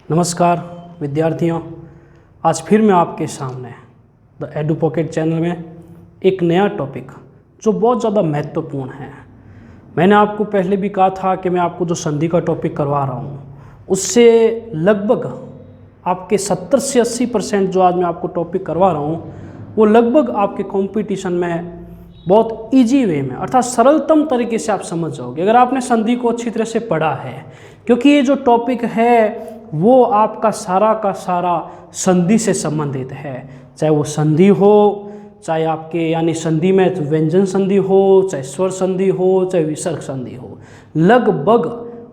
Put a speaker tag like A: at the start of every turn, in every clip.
A: नमस्कार विद्यार्थियों, आज फिर मैं आपके सामने द एडू पॉकेट चैनल में एक नया टॉपिक जो बहुत ज़्यादा महत्वपूर्ण है। मैंने आपको पहले भी कहा था कि मैं आपको जो संधि का टॉपिक करवा रहा हूँ उससे लगभग आपके 70 से 80% जो आज मैं आपको टॉपिक करवा रहा हूँ वो लगभग आपके कंपटीशन में बहुत इजी वे में अर्थात सरलतम तरीके से आप समझ जाओगे अगर आपने संधि को अच्छी तरह से पढ़ा है, क्योंकि ये जो टॉपिक है वो आपका सारा का सारा संधि से संबंधित है। चाहे वो संधि हो, चाहे आपके यानी संधि में व्यंजन संधि हो, चाहे स्वर संधि हो, चाहे विसर्ग संधि हो, लगभग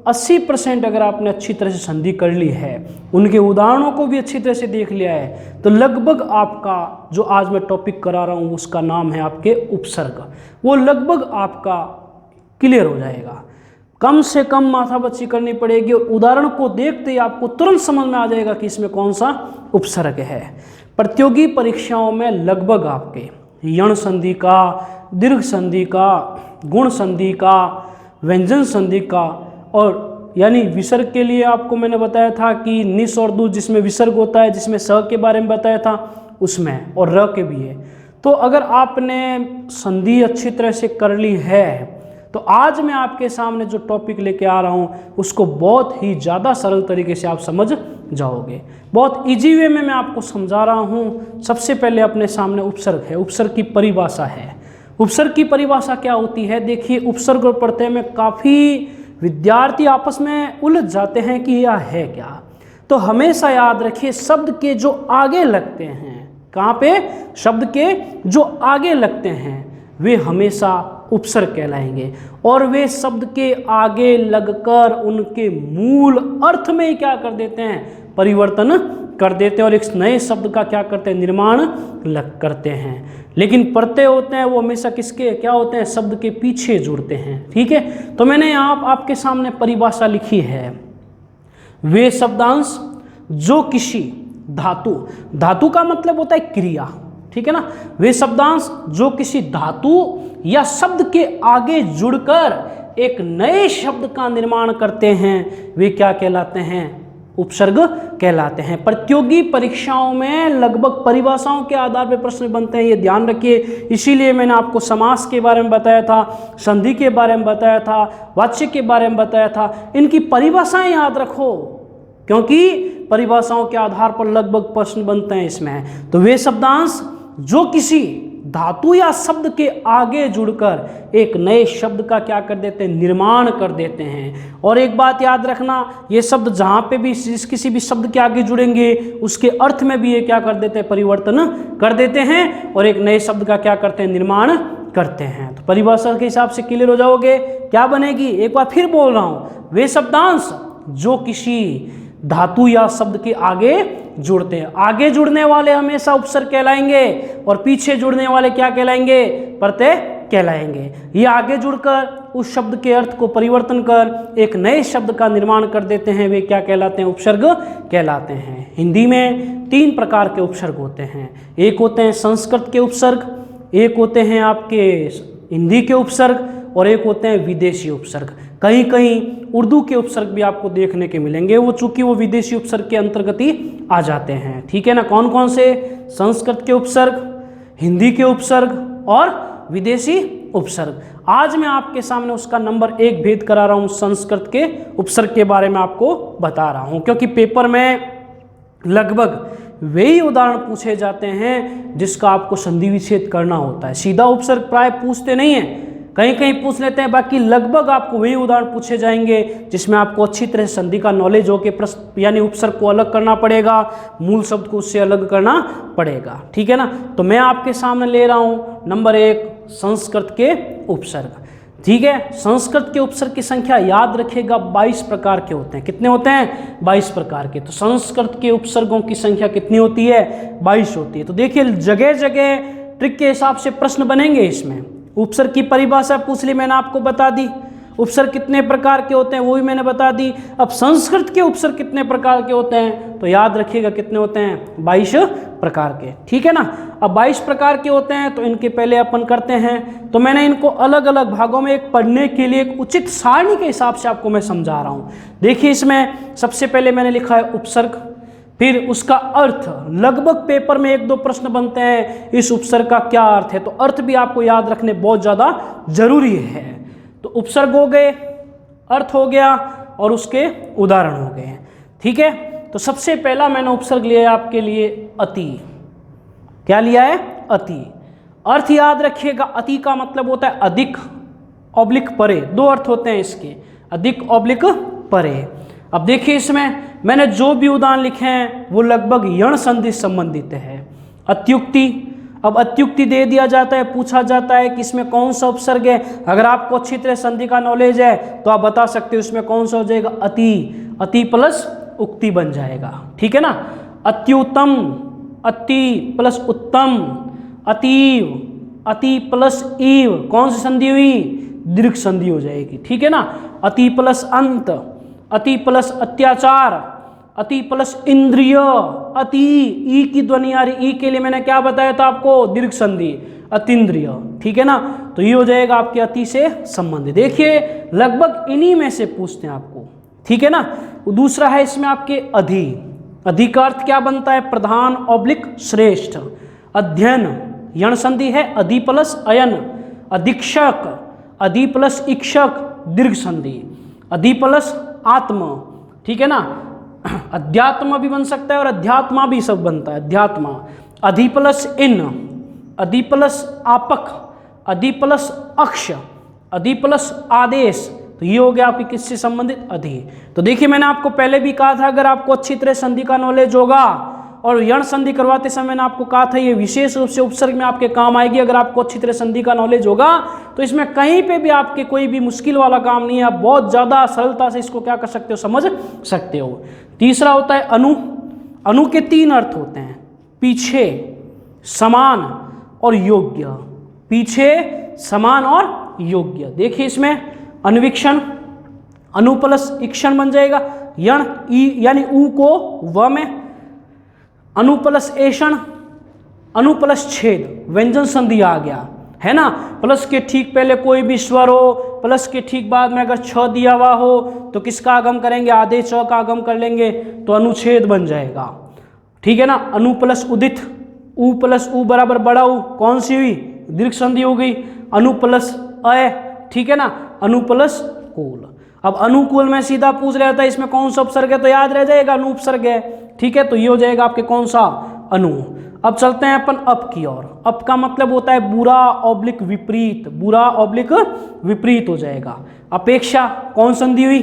A: 80% अगर आपने अच्छी तरह से संधि कर ली है, उनके उदाहरणों को भी अच्छी तरह से देख लिया है, तो लगभग आपका जो आज मैं टॉपिक करा रहा हूँ उसका नाम है आपके उपसर्ग, वो लगभग आपका क्लियर हो जाएगा। कम से कम माथापच्ची करनी पड़ेगी और उदाहरण को देखते ही आपको तुरंत समझ में आ जाएगा कि इसमें कौन सा उपसर्ग है। प्रतियोगी परीक्षाओं में लगभग आपके यण संधि का, दीर्घ संधि का, गुण संधि का, व्यंजन संधि का और यानी विसर्ग के लिए आपको मैंने बताया था कि निस और दु जिसमें विसर्ग होता है, जिसमें स के बारे में बताया था उसमें, और र के भी है। तो अगर आपने संधि अच्छी तरह से कर ली है तो आज मैं आपके सामने जो टॉपिक लेके आ रहा हूँ उसको बहुत ही ज़्यादा सरल तरीके से आप समझ जाओगे। बहुत इजी वे में मैं आपको समझा रहा हूँ। सबसे पहले अपने सामने उपसर्ग है, उपसर्ग की परिभाषा है। उपसर्ग की परिभाषा क्या होती है? देखिए, उपसर्ग और प्रत्यय में काफ़ी विद्यार्थी आपस में उलझ जाते हैं कि यह है क्या। तो हमेशा याद रखिए, शब्द के जो आगे लगते हैं, कहाँ पे? शब्द के जो आगे लगते हैं वे हमेशा उपसर्ग कहलाएंगे, और वे शब्द के आगे लगकर उनके मूल अर्थ में क्या कर देते हैं? परिवर्तन कर देते हैं और एक नए शब्द का क्या करते हैं? निर्माण करते हैं। लेकिन प्रत्यय होते हैं वो हमेशा किसके क्या होते हैं? शब्द के पीछे जुड़ते हैं। ठीक है, तो मैंने यहाँ आपके सामने परिभाषा लिखी है। वे शब्दांश जो किसी धातु, धातु का मतलब होता है क्रिया, ठीक है ना। वे शब्दांश जो किसी धातु या शब्द के आगे जुड़कर एक नए शब्द का निर्माण करते हैं वे क्या कहलाते हैं? उपसर्ग कहलाते हैं। प्रतियोगी परीक्षाओं में लगभग परिभाषाओं के आधार पर प्रश्न बनते हैं, ये ध्यान रखिए। इसीलिए मैंने आपको समास के बारे में बताया था, संधि के बारे में बताया था, वाच्य के बारे में बताया था। इनकी परिभाषाएं याद रखो, क्योंकि परिभाषाओं के आधार पर लगभग प्रश्न बनते हैं इसमें। तो वे शब्दांश जो किसी धातु या शब्द के आगे जुड़कर एक नए शब्द का क्या कर देते हैं? निर्माण कर देते हैं। और एक बात याद रखना, ये शब्द जहाँ पे भी किसी भी शब्द के आगे जुड़ेंगे उसके अर्थ में भी ये क्या कर देते हैं? परिवर्तन कर देते हैं और एक नए शब्द का क्या करते हैं? निर्माण करते हैं। तो परिभाषा के हिसाब से क्लियर हो जाओगे। क्या बनेगी? एक बार फिर बोल रहा हूँ, वे शब्दांश जो किसी धातु या शब्द के आगे जुड़ते हैं। आगे जुड़ने वाले हमेशा उपसर्ग कहलाएंगे और पीछे जुड़ने वाले क्या कहलाएंगे? प्रत्यय कहलाएंगे। ये आगे जुड़कर उस शब्द के अर्थ को परिवर्तन कर एक नए शब्द का निर्माण कर देते हैं, वे क्या कहलाते हैं? उपसर्ग कहलाते हैं। हिंदी में 3 प्रकार के उपसर्ग होते हैं। एक होते हैं संस्कृत के उपसर्ग, एक होते हैं आपके हिंदी के उपसर्ग, और एक होते हैं विदेशी उपसर्ग। कहीं कहीं उर्दू के उपसर्ग भी आपको देखने के मिलेंगे, वो चूंकि वो विदेशी उपसर्ग के अंतर्गत ही आ जाते हैं। ठीक है ना। कौन कौन से? संस्कृत के उपसर्ग, हिंदी के उपसर्ग और विदेशी उपसर्ग। आज मैं आपके सामने उसका नंबर 1 भेद करा रहा हूँ। संस्कृत के उपसर्ग के बारे में आपको बता रहा हूँ, क्योंकि पेपर में लगभग वही उदाहरण पूछे जाते हैं जिसका आपको संधि विच्छेद करना होता है। सीधा उपसर्ग प्राय पूछते नहीं है, कहीं कहीं पूछ लेते हैं, बाकी लगभग आपको वही उदाहरण पूछे जाएंगे जिसमें आपको अच्छी तरह से संधि का नॉलेज हो के प्रश्न यानी उपसर्ग को अलग करना पड़ेगा, मूल शब्द को उससे अलग करना पड़ेगा। ठीक है ना। तो मैं आपके सामने ले रहा हूँ नंबर 1 संस्कृत के उपसर्ग। ठीक है, संस्कृत के उपसर्ग की संख्या याद रखिएगा 22 प्रकार के होते हैं। कितने होते हैं? 22 प्रकार के। तो संस्कृत के उपसर्गों की संख्या कितनी होती है? 22 होती है। तो देखिए, जगह जगह ट्रिक के हिसाब से प्रश्न बनेंगे इसमें। उपसर्ग की परिभाषा पूछ ली, मैंने आपको बता दी। उपसर्ग कितने प्रकार के होते हैं वो भी मैंने बता दी। अब संस्कृत के उपसर्ग कितने प्रकार के होते हैं तो याद रखिएगा कितने होते हैं, 22 प्रकार के, ठीक है ना। अब 22 प्रकार के होते हैं तो इनके पहले अपन करते हैं। तो मैंने इनको अलग अलग भागों में एक पढ़ने के लिए एक उचित सारणी के हिसाब से आपको मैं समझा रहा हूँ। देखिए इसमें सबसे पहले मैंने लिखा है उपसर्ग, फिर उसका अर्थ। लगभग पेपर में 1-2 प्रश्न बनते हैं इस उपसर्ग का क्या अर्थ है, तो अर्थ भी आपको याद रखने बहुत ज़्यादा जरूरी है। तो उपसर्ग हो गए, अर्थ हो गया और उसके उदाहरण हो गए, ठीक है। तो सबसे पहला मैंने उपसर्ग लिया है आपके लिए अति। क्या लिया है? अति। अर्थ याद रखिएगा, अति का मतलब होता है अधिक ऑब्लिक परे। 2 अर्थ होते हैं इसके, अधिक ऑब्लिक परे। अब देखिए इसमें मैंने जो भी उदाहरण लिखे हैं वो लगभग यण संधि संबंधित है। अत्युक्ति, अब अत्युक्ति दे दिया जाता है, पूछा जाता है कि इसमें कौन सा उपसर्ग है। अगर आपको अच्छी तरह संधि का नॉलेज है तो आप बता सकते हो इसमें कौन सा हो जाएगा, अति। अति प्लस उक्ति बन जाएगा, ठीक है ना। अत्युत्तम, अति प्लस उत्तम, अतीव, अति प्लस ईव, कौन सी संधि हुई, दीर्घ संधि हो जाएगी, ठीक है ना। अति प्लस अंत, अति प्लस अत्याचार, अति प्लस इंद्रिय, अति, ई की ध्वनि आ रही, ई के लिए मैंने क्या बताया था आपको, दीर्घ संधि, अतीन्द्रिय, ठीक है ना। तो ये हो जाएगा आपके अति से संबंधित। देखिए लगभग इन्हीं में से पूछते हैं आपको, ठीक है ना। दूसरा है इसमें आपके अधि। अधि का अर्थ क्या बनता है, प्रधान ऑब्लिक श्रेष्ठ। अध्ययन, यण संधि है, अधि प्लस अयन। अधीक्षक, अधि प्लस इक्षक, दीर्घ संधि। अधि प्लस आत्म, ठीक है ना। अध्यात्म भी बन सकता है और अध्यात्मा भी सब बनता है, अध्यात्मा। अधि प्लस इन, अधि प्लस आपक, अधि प्लस अक्ष, अधि प्लस आदेश। तो ये हो गया आपकी किससे संबंधित, अधि। तो देखिए मैंने आपको पहले भी कहा था अगर आपको अच्छी तरह संधि का नॉलेज होगा, और यण संधि करवाते समय मैंने आपको कहा था ये विशेष रूप से उपसर्ग में आपके काम आएगी। अगर आपको अच्छी तरह संधि का नॉलेज होगा तो इसमें कहीं पे भी आपके कोई भी मुश्किल वाला काम नहीं है, आप बहुत ज़्यादा सरलता से इसको क्या कर सकते हो, समझ सकते हो। तीसरा होता है अनु। अनु के 3 अर्थ होते हैं, पीछे, समान और योग्य। पीछे, समान और योग्य। देखिए इसमें अन्वीक्षण, अनु प्लस इक्षण बन जाएगा, यण ई यानी ऊ को व में, अनु प्लस एषण, अनु प्लस छेद, व्यंजन संधि आ गया है ना। प्लस के ठीक पहले कोई भी स्वर हो, प्लस के ठीक बाद में अगर छ दिया हुआ हो तो किसका आगम करेंगे, आधे च का आगम कर लेंगे तो अनुच्छेद बन जाएगा, ठीक है ना। अनु प्लस उदित, उ प्लस उ बराबर बड़ा उ, कौन सी हुई, दीर्घ संधि हो गई। अनु प्लस अय, ठीक है ना। अनु प्लस कूल। अब अनुकूल में सीधा पूछ रहा था इसमें कौन सा उपसर्ग है तो याद रह जाएगा अनु उपसर्ग है, ठीक है। तो ये हो जाएगा आपके कौन सा, अनु। अब चलते हैं अपन अप की ओर। अप का मतलब होता है बुरा ऑब्लिक विपरीत, बुरा ऑब्लिक विपरीत हो जाएगा। अपेक्षा, कौन संधि हुई,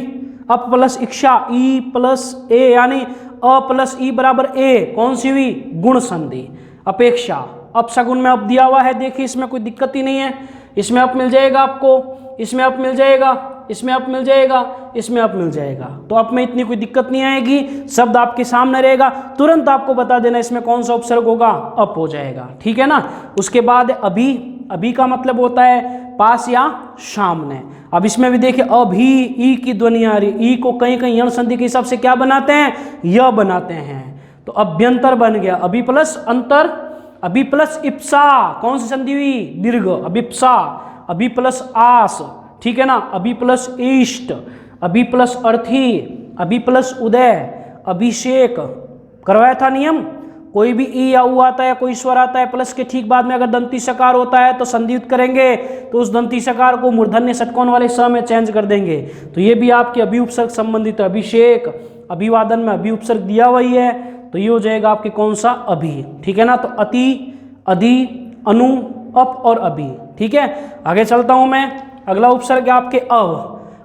A: अप प्लस इक्षा, ई प्लस ए यानी अ प्लस ई बराबर ए, कौन सी हुई, गुण संधि। अपेक्षा, अपशगुन में अप दिया हुआ है, देखिए इसमें कोई दिक्कत ही नहीं है। इसमें अप मिल जाएगा आपको, इसमें अप मिल जाएगा, इसमें अप मिल जाएगा, इसमें अप मिल जाएगा। तो अप में इतनी कोई दिक्कत नहीं आएगी, शब्द आपके सामने रहेगा, तुरंत आपको बता देना इसमें कौन सा उपसर्ग होगा, अप हो जाएगा, ठीक है ना। उसके बाद अभी। अभी का मतलब होता है पास या सामने। अब इसमें भी देखिए अभी, ई की ध्वनि आ रही, ई को कहीं कहीं यण संधि के हिसाब से क्या बनाते हैं, य बनाते हैं। तो अभ्यंतर बन गया, अभी प्लस अंतर, अभी प्लस इप्सा, कौन सी संधि हुई, दीर्घ, अभिप्सा। अभी प्लस आस, ठीक है ना। अभी प्लस इष्ट, अभी प्लस अर्थी, अभी प्लस उदय, अभिषेक। करवाया था नियम, कोई भी ई या उ आता है, कोई स्वर आता है, प्लस के ठीक बाद में अगर दंती सकार होता है तो संधियुक्त करेंगे, तो उस दंती सकार को मूर्धन्य षटकोण वाले स में चेंज कर देंगे। तो ये भी आपके अभी उपसर्ग संबंधित। अभिषेक, अभिवादन में अभी उपसर्ग दिया हुआ ही है, तो ये हो जाएगा आपके कौन सा, अभी, ठीक है ना। तो अति, अधि, अनु, अप और अभी, ठीक है। आगे चलता हूं मैं। अगला उपसर्ग है आपके अव।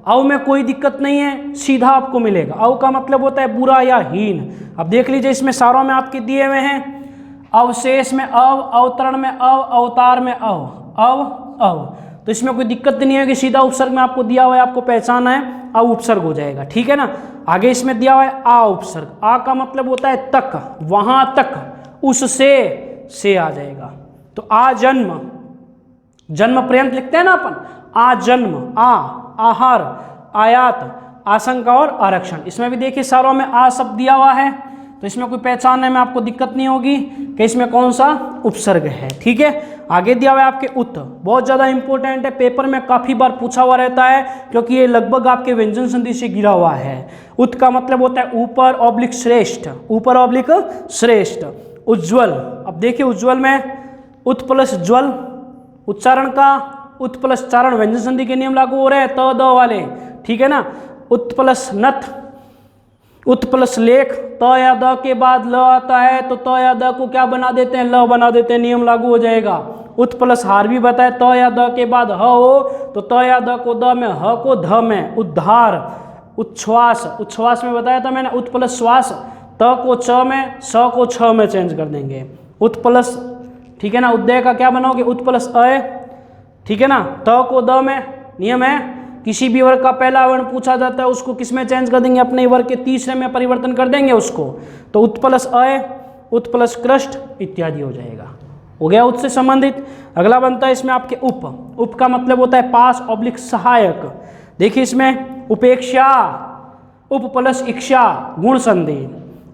A: अव में कोई दिक्कत नहीं है, सीधा आपको मिलेगा। अव का मतलब होता है बुरा या हीन। अब देख लीजिए इसमें सारों में आपके दिए हुए हैं, अवशेष में अव, अवतरण में अव, अवतार में अव, अव अव। तो इसमें कोई दिक्कत नहीं है कि सीधा उपसर्ग में आपको दिया हुआ है, आपको पहचाना है, अव उपसर्ग हो जाएगा, ठीक है ना। आगे इसमें दिया हुआ है आ उपसर्ग। आ का मतलब होता है तक, वहां तक, उससे, से आ जाएगा। तो आ जन्म, जन्म पर्यंत लिखते हैं ना अपन, आ जन्म, आ आहार, आयात, आशंका और आरक्षण। इसमें भी देखिए सारों में आ शब्द दिया हुआ है, तो इसमें कोई पहचानने में आपको दिक्कत नहीं होगी कि इसमें कौन सा उपसर्ग है। ठीक है, आगे दिया हुआ है आपके उत, बहुत ज़्यादा इंपॉर्टेंट है, पेपर में काफ़ी बार पूछा हुआ रहता है क्योंकि ये लगभग आपके व्यंजन संधि से गिरा हुआ है। उत का मतलब होता है ऊपर ऑब्लिक श्रेष्ठ, ऊपर ऑब्लिक श्रेष्ठ। उज्ज्वल, अब देखिए उज्ज्वल में उत प्लस ज्वल, उच्चारण का उत प्लस चारण व्यंजन संधि के नियम लागू हो रहे हैं त द वाले। ठीक है ना, उत प्लस नथ, उत प्लस लेख, त या द के बाद ल आता है तो त या द को क्या बना देते हैं, ल बना देते हैं, नियम लागू हो जाएगा। उत प्लस हार भी बताए, त या द के बाद ह हो तो त या द को द में, ह को ध में। उद्धार, उच्छ्वास, उच्छ्वास में बताया था मैंने, उत प्लस श्वास, त को च में, स को छ में चेंज कर देंगे। उत प्लस, ठीक है ना, उदय का क्या बनाओगे, उत प्लस अय, ठीक है ना, त को द में। नियम है किसी भी वर्ग का पहला वर्ण पूछा जाता है उसको किस में चेंज कर देंगे, अपने वर्ग के तीसरे में परिवर्तन कर देंगे उसको, तो उत प्लस अय, उत प्लस कृष्ट इत्यादि हो जाएगा। हो गया उत से संबंधित। अगला बनता है इसमें आपके उप, उप का मतलब होता है पास ऑब्लिक सहायक। देखिए इसमें उपेक्षा, उप प्लस इक्षा गुण संधि,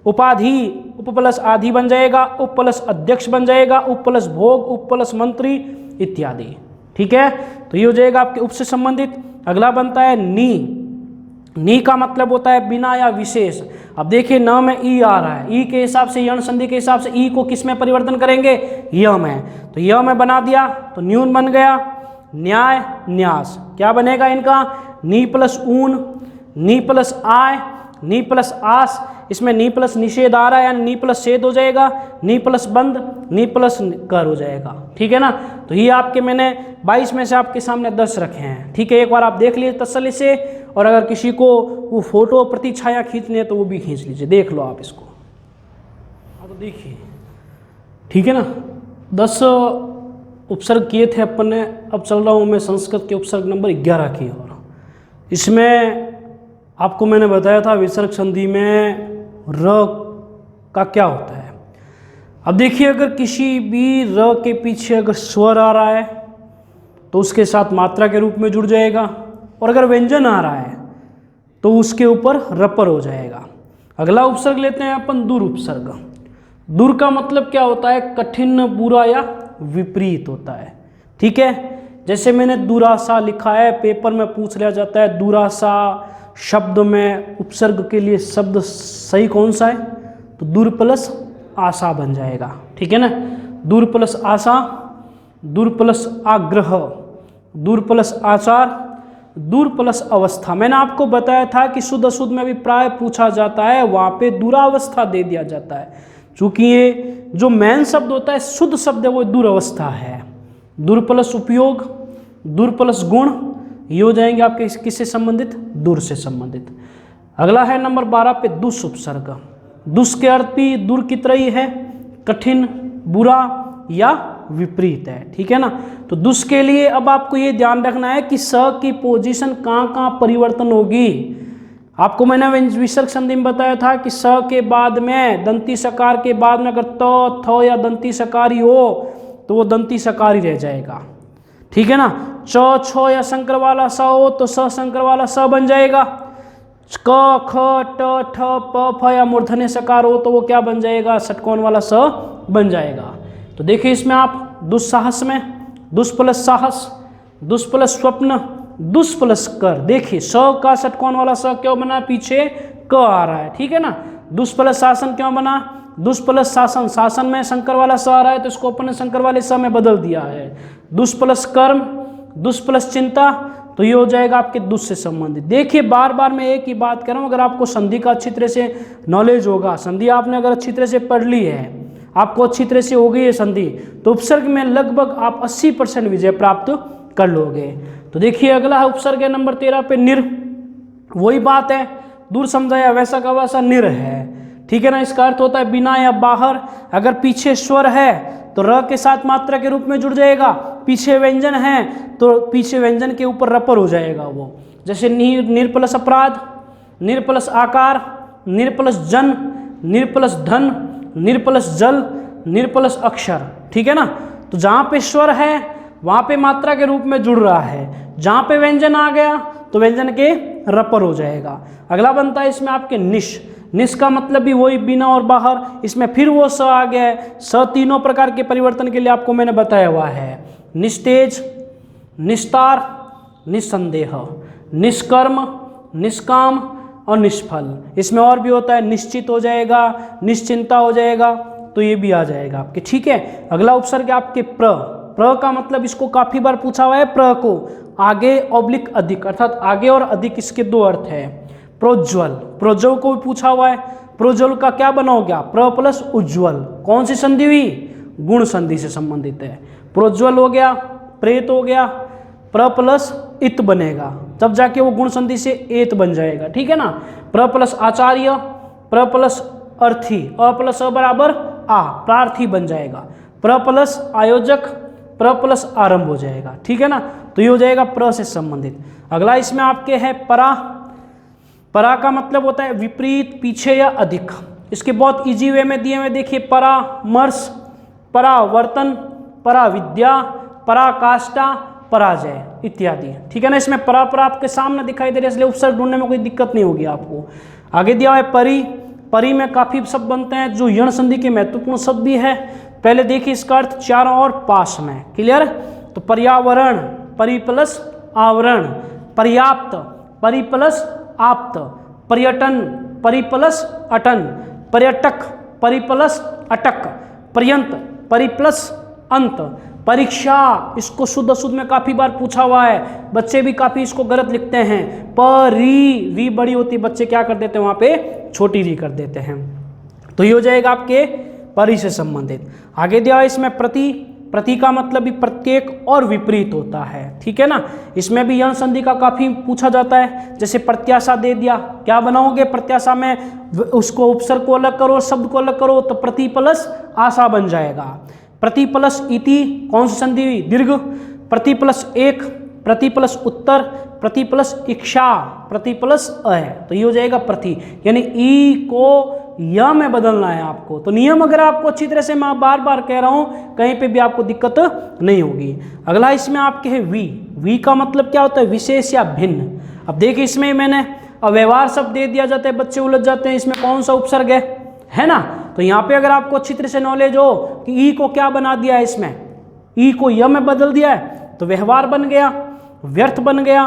A: उपाधि, उप प्लस आधि बन जाएगा, उप प्लस अध्यक्ष बन जाएगा, उप प्लस भोग, उप प्लस मंत्री इत्यादि। ठीक है, तो ये हो जाएगा आपके उप से संबंधित। अगला बनता है नी, नी का मतलब होता है बिना या विशेष। अब देखिए न में ई आ रहा है, ई के हिसाब से यण संधि के हिसाब से ई को किस में परिवर्तन करेंगे, य में, तो य में बना दिया तो न्यून बन गया। न्याय, न्यास, क्या बनेगा इनका, नी प्लस ऊन, नी प्लस आय, नी प्लस आस, इसमें नी प्लस निषेध आ रहा है यानी नी प्लस छेद हो जाएगा, नी प्लस बंद, नी प्लस कर हो जाएगा। ठीक है ना, तो ये आपके मैंने 22 में से आपके सामने 10 रखे हैं। ठीक है, एक बार आप देख लीजिए तसल्ली से, और अगर किसी को वो फोटो प्रतिछाया खींचनी है तो वो भी खींच लीजिए, देख लो आप इसको। हाँ तो देखिए, ठीक है ना, 10 उपसर्ग किए थे अपन ने, अब चल रहा हूँ मैं संस्कृत के उपसर्ग नंबर 11 की ओर। इसमें आपको मैंने बताया था विसर्ग संधि में र का क्या होता है। अब देखिए अगर किसी भी र के पीछे अगर स्वर आ रहा है तो उसके साथ मात्रा के रूप में जुड़ जाएगा, और अगर व्यंजन आ रहा है तो उसके ऊपर रपर हो जाएगा। अगला उपसर्ग लेते हैं अपन दूर उपसर्ग। दूर का मतलब क्या होता है, कठिन, बुरा या विपरीत होता है। ठीक है, जैसे मैंने दुराशा लिखा है, पेपर में पूछ लिया जाता है दुराशा शब्द में उपसर्ग के लिए शब्द सही कौन सा है, तो दूर प्लस आशा बन जाएगा। ठीक है ना, दूर प्लस आशा, दूर प्लस आग्रह, दूर प्लस आचार, दूर प्लस अवस्था। मैंने आपको बताया था कि शुद्ध अशुद्ध में भी प्राय पूछा जाता है, वहाँ पे दुरावस्था दे दिया जाता है, चूंकि ये जो मेन शब्द होता है शुद्ध शब्द है वो दुरावस्था है। दूर प्लस उपयोग, दूर प्लस गुण, ये हो जाएंगे आपके किससे संबंधित, दूर से संबंधित। अगला है नंबर 12 पे दुष् उपसर्ग। दुष् के अर्थ भी दूर की तरह ही है, कठिन, बुरा या विपरीत है। ठीक है ना, तो दुष् के लिए अब आपको ये ध्यान रखना है कि स की पोजीशन कहाँ कहाँ परिवर्तन होगी। आपको मैंने विसर्ग संधि में बताया था कि स के बाद में, दंती सकार के बाद में अगर त, थ या दंती सकारी हो तो वो दंती सकारी रह जाएगा। ठीक है ना, च, छ या शंकर वाला स हो तो स शंकर वाला स बन जाएगा। क, ख, ट, ठ, प, फ या मूर्धन्य सकार हो तो वो क्या बन जाएगा, षटकोण वाला स बन जाएगा। तो देखिए इसमें आप दुस्साहस में दुष् प्लस साहस, दुष् प्लस स्वप्न, दुष् प्लस कर। देखिए स का षटकोण वाला स क्यों बना, पीछे क आ रहा है। ठीक है ना, दुष् प्लस शासन क्यों बना, दुष् प्लस शासन, शासन में शंकर वाला स आ रहा है तो इसको अपन ने शंकर वाले स में बदल दिया है। दुष् प्लस कर्म, दुष् प्लस चिंता, तो ये हो जाएगा आपके दुष् से संबंधित। देखिए बार बार मैं एक ही बात कर रहा हूँ, अगर आपको संधि का अच्छी तरह से नॉलेज होगा, संधि आपने अगर अच्छी तरह से पढ़ ली है, आपको अच्छी तरह से हो गई है संधि, तो उपसर्ग में लगभग आप 80% विजय प्राप्त कर लोगे। तो देखिए अगला है उपसर्ग है नंबर 13 पे निर। वही बात है, दूर समझाया वैसा का वैसा निर है। ठीक है ना, इसका अर्थ होता है बिना या बाहर। अगर पीछे स्वर है तो र के साथ मात्रा के रूप में जुड़ जाएगा, पीछे व्यंजन है तो पीछे व्यंजन के ऊपर रपर हो जाएगा वो। जैसे निर प्लस अपराध, निर प्लस आकार, निर प्लस जन, निर प्लस धन, निर प्लस जल, निर प्लस अक्षर। ठीक है ना, तो जहाँ पे स्वर है वहाँ पे मात्रा के रूप में जुड़ रहा है। जहाँ पे व्यंजन आ गया तो व्यंजन के रपर हो जाएगा। अगला बनता है इसमें आपके निश। निश का मतलब भी वही बिना और बाहर, इसमें फिर वो स आ गया है। स तीनों प्रकार के परिवर्तन के लिए आपको मैंने बताया हुआ है। निस्तेज, निस्तार, निस्संदेह, निष्कर्म, निष्काम और निष्फल। इसमें और भी होता है, निश्चित हो जाएगा, निश्चिंता हो जाएगा, तो ये भी आ जाएगा आपके। ठीक है, अगला उपसर्ग आपके प्र। प्र का मतलब इसको काफी बार पूछा हुआ है। प्र को आगे ऑब्लिक अधिक, अर्थात आगे और अधिक, इसके दो अर्थ है। प्रोज्वल, प्रोज्वल को भी पूछा हुआ है। प्रोज्वल का क्या बना हो गया? प्र प्लस उज्ज्वल। कौन सी संधि हुई? गुण संधि से संबंधित है। प्रोज्वल हो गया, प्रेत हो गया, प्र प्लस इत बनेगा, तब जाके वो गुण संधि से एत बन जाएगा। ठीक है ना। प्र प्लस आचार्य, प्र प्लस अर्थी, अ प्लस अ बराबर आ, प्रार्थी बन जाएगा। प्र प्लस आयोजक, प्र प्लस आरंभ हो जाएगा। ठीक है ना। तो ये हो जाएगा प्र से संबंधित। अगला इसमें आपके है परा। परा का मतलब होता है विपरीत, पीछे या अधिक। इसके बहुत इजी वे में दिए हुए देखिए, परामर्श, परावर्तन, पराविद्या, पराकाष्ठा, पराजय इत्यादि। ठीक है ना। इसमें परा परा आपके सामने दिखाई दे रहा है, इसलिए उपसर्ग ढूंढने में कोई दिक्कत नहीं होगी आपको। आगे दिया हुआ है परि। परि में काफी शब्द बनते हैं जो यण संधि के महत्वपूर्ण शब्द भी है। पहले देखिए इसका अर्थ चारों ओर पास में। क्लियर। तो पर्यावरण, परि प्लस आवरण, पर्याप्त, परि प्लस आप्त, पर्यटन, परि प्लस अटन, पर्यटक, परि प्लस अटक, पर्यंत, परि प्लस अंत, परीक्षा, इसको शुद्ध शुद्ध में काफी बार पूछा हुआ है। बच्चे भी काफी इसको गलत लिखते हैं। परी, री बड़ी होती है, बच्चे क्या कर देते हैं वहां पे छोटी री कर देते हैं। तो ये हो जाएगा आपके परि से संबंधित। आगे दिया है इसमें प्रति। प्रति का मतलब भी प्रत्येक और विपरीत होता है। ठीक है ना। इसमें भी यण संधि का काफी पूछा जाता है। जैसे प्रत्याशा दे दिया, क्या बनाओगे प्रत्याशा में? उसको उपसर्ग को अलग करो, शब्द को अलग करो, तो प्रति प्लस आशा बन जाएगा। प्रति प्लस इति, कौन सी संधि हुई? दीर्घ। प्रति प्लस एक, प्रति प्लस उत्तर, प्रति प्लस इच्छा, प्रति प्लस अ, तो ये हो जाएगा प्रति। यानी ई को य में बदलना है आपको। तो नियम अगर आपको अच्छी तरह से मैं बार बार कह रहा हूं, कहीं पे भी आपको दिक्कत नहीं होगी। अगला इसमें आपके है वी। वी का मतलब क्या होता है? विशेष या भिन्न। अब देखिए इसमें मैंने अव्यवहार शब्द दे दिया जाता है, बच्चे उलझ जाते हैं इसमें कौन सा उपसर्ग है ना। तो यहाँ पे अगर आपको अच्छी तरह से नॉलेज हो कि ई को क्या बना दिया है, इसमें ई को य में बदल दिया है, तो व्यवहार बन गया, व्यर्थ बन गया,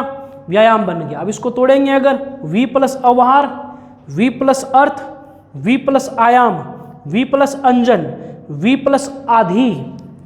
A: व्यायाम बन गया। अब इसको तोड़ेंगे अगर, वी प्लस अवहार, वी प्लस अर्थ, वी प्लस आयाम, वी प्लस अंजन, वी प्लस आधि।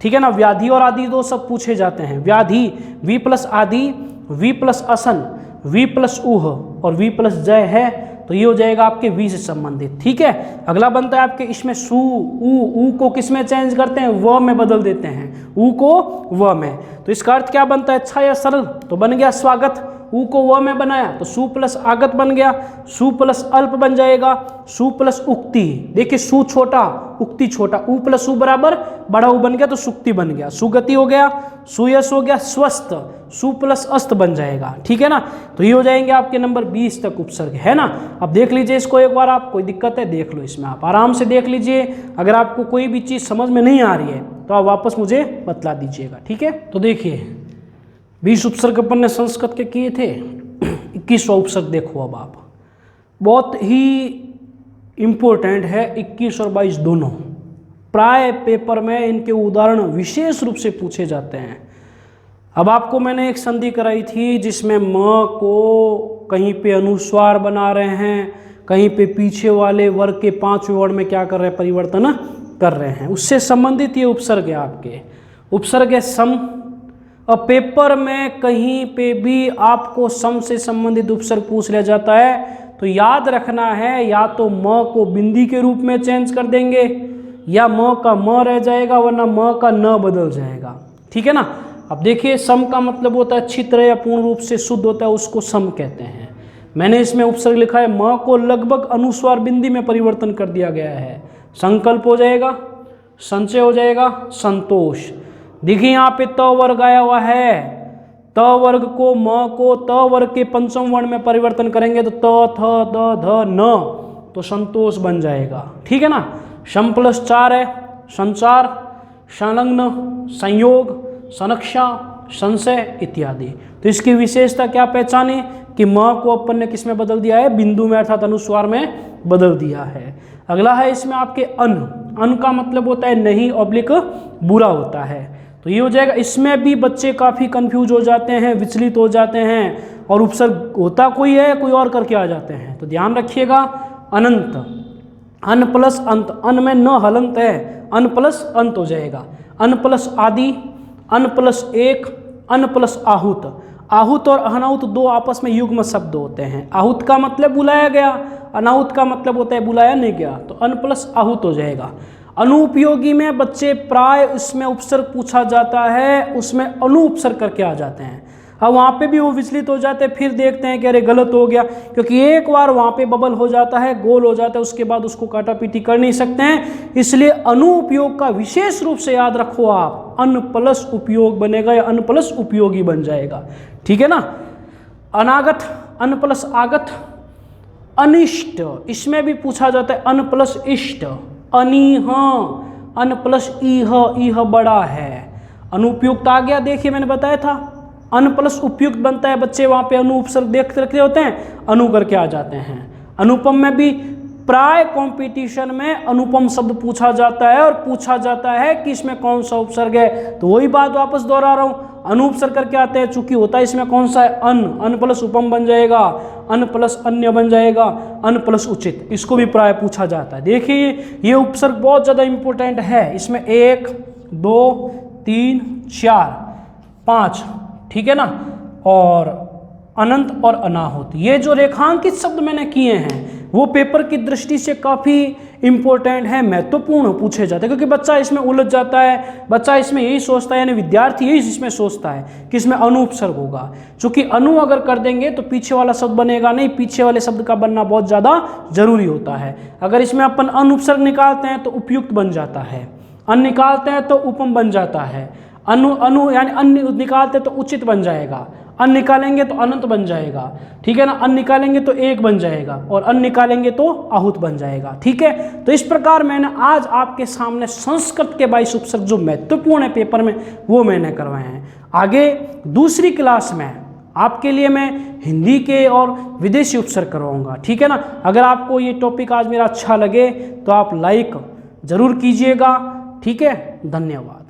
A: ठीक है ना। व्याधि और आदि दो सब पूछे जाते हैं। व्याधि, वी प्लस आदि, वी प्लस असन, वी प्लस ऊह और वी प्लस जय है, तो ये हो जाएगा आपके वी से संबंधित। ठीक है। अगला बनता है आपके इसमें सु। ऊ को किस में चेंज करते हैं? व में बदल देते हैं, ऊ को व में। तो इसका अर्थ क्या बनता है? अच्छा या सरल, तो बन गया स्वागत। ऊ को व में बनाया तो सु प्लस आगत बन गया, सु प्लस अल्प बन जाएगा, सु प्लस उक्ति। देखिए सु छोटा, उक्ति छोटा, ऊ प्लस उ बराबर बड़ा ऊ बन गया तो सुक्ति बन गया। सुगति हो गया, सुयश हो गया, स्वस्थ, सु प्लस अस्त बन जाएगा। ठीक है ना। तो ये हो जाएंगे आपके नंबर 20 तक उपसर्ग, है ना। अब देख लीजिए इसको एक बार, आप कोई दिक्कत है देख लो, इसमें आप आराम से देख लीजिए। अगर आपको कोई भी चीज़ समझ में नहीं आ रही है तो आप वापस मुझे बतला दीजिएगा। ठीक है। तो देखिए 20 उपसर्ग अपन ने संस्कृत के किए थे, 21वां उपसर्ग देखो। अब आप, बहुत ही इम्पोर्टेंट है 21 और 22 दोनों। प्राय पेपर में इनके उदाहरण विशेष रूप से पूछे जाते हैं। अब आपको मैंने एक संधि कराई थी जिसमें म को कहीं पे अनुस्वार बना रहे हैं, कहीं पे पीछे वाले वर्ग के 5वें वर्ण में क्या कर रहे हैं? परिवर्तन कर रहे हैं। उससे संबंधित ये उपसर्ग है आपके। उपसर्ग है सम। अब पेपर में कहीं पे भी आपको सम से संबंधित उपसर्ग पूछ लिया जाता है तो याद रखना है, या तो म को बिंदी के रूप में चेंज कर देंगे या म का म रह जाएगा, वरना म का न बदल जाएगा। ठीक है ना। अब देखिए सम का मतलब होता है अच्छी तरह या पूर्ण रूप से शुद्ध होता है, उसको सम कहते हैं। मैंने इसमें उपसर्ग लिखा है म को लगभग अनुस्वार बिंदी में परिवर्तन कर दिया गया है। संकल्प हो जाएगा, संचय हो जाएगा, संतोष। देखिए यहाँ पे त वर्ग आया हुआ है, त वर्ग को म को त वर्ग के पंचम वर्ण में परिवर्तन करेंगे तो त थ द ध न, तो संतोष बन जाएगा। ठीक है ना। सम प्लस 4 है, संचार, संलग्न, संयोग, सनक्षा, संशय इत्यादि। तो इसकी विशेषता क्या पहचाने कि म को अपन ने किस में बदल दिया है, बिंदु में अर्थात अनुस्वार में बदल दिया है। अगला है इसमें आपके अन का मतलब होता है नहीं ऑब्लिक बुरा होता है, तो ये हो जाएगा। इसमें भी बच्चे काफ़ी कंफ्यूज हो जाते हैं, विचलित हो जाते हैं और उपसर्ग होता कोई है, कोई और करके आ जाते हैं। तो ध्यान रखिएगा, अनंत, अन प्लस अंत, अन में न हलंत है, अन प्लस अंत हो जाएगा। अन प्लस आदि, अन प्लस एक, अन प्लस आहूत। आहूत और अनाहुत दो आपस में युग्म शब्द होते हैं। आहूत का मतलब बुलाया गया, अनाहुत का मतलब होता है बुलाया नहीं गया, तो अन प्लस आहूत हो जाएगा। अनुपयोगी में बच्चे प्राय इसमें उपसर्ग पूछा जाता है, उसमें अनु उपसर्ग करके आ जाते हैं। अब वहाँ पे भी वो विचलित हो जाते हैं, फिर देखते हैं कि अरे गलत हो गया, क्योंकि एक बार वहाँ पे बबल हो जाता है, गोल हो जाता है, उसके बाद उसको काटा पीटी कर नहीं सकते हैं। इसलिए अनु उपयोग का विशेष रूप से याद रखो आप, अन प्लस उपयोग बनेगा या अन प्लस उपयोगी बन जाएगा, ठीक है ना। अनागत, अन प्लस आगत। अनिष्ट, इसमें भी पूछा जाता है अन प्लस इष्ट। अनिह, अन प्लस इह बड़ा है। अनुपयुक्त आ गया, देखिए मैंने बताया था अन प्लस उपयुक्त बनता है, बच्चे वहाँ पे अनु उपसर्ग देख रखे होते हैं, अनु करके आ जाते हैं। अनुपम में भी प्राय कंपटीशन में अनुपम शब्द पूछा जाता है और पूछा जाता है कि इसमें कौन सा उपसर्ग है, तो वही बात वापस दोहरा रहा हूँ, अनुपसर्ग करके आते हैं, चूंकि होता है इसमें कौन सा है, अन प्लस उपम बन जाएगा, अन प्लस अन्य बन जाएगा, अन प्लस उचित, इसको भी प्राय पूछा जाता है। देखिए ये उपसर्ग बहुत ज़्यादा इंपॉर्टेंट है, इसमें 1 2 3 4 5, ठीक है ना, और अनंत और अनाहुत, ये जो रेखांकित शब्द मैंने किए हैं वो पेपर की दृष्टि से काफ़ी इंपॉर्टेंट है, महत्वपूर्ण पूछे जाते हैं, क्योंकि बच्चा इसमें उलझ जाता है, बच्चा इसमें यही सोचता है, यानी विद्यार्थी यही इसमें सोचता है कि इसमें अनु उपसर्ग होगा। चूंकि अनु अगर कर देंगे तो पीछे वाला शब्द बनेगा नहीं, पीछे वाले शब्द का बनना बहुत ज़्यादा जरूरी होता है। अगर इसमें अपन अनु उपसर्ग निकालते हैं तो उपयुक्त बन जाता है, अन निकालते हैं तो उपम बन जाता है, अनु यानी अन निकालते तो उचित बन जाएगा, अन निकालेंगे तो अनंत बन जाएगा, ठीक है ना, अन निकालेंगे तो एक बन जाएगा और अन निकालेंगे तो आहूत बन जाएगा, ठीक है। तो इस प्रकार मैंने आज आपके सामने संस्कृत के 22 उपसर्ग जो महत्वपूर्ण है पेपर में वो मैंने करवाए हैं। आगे दूसरी क्लास में आपके लिए मैं हिंदी के और विदेशी उपसर्ग करवाऊंगा, ठीक है ना। अगर आपको ये टॉपिक आज मेरा अच्छा लगे तो आप लाइक जरूर कीजिएगा, ठीक है। धन्यवाद।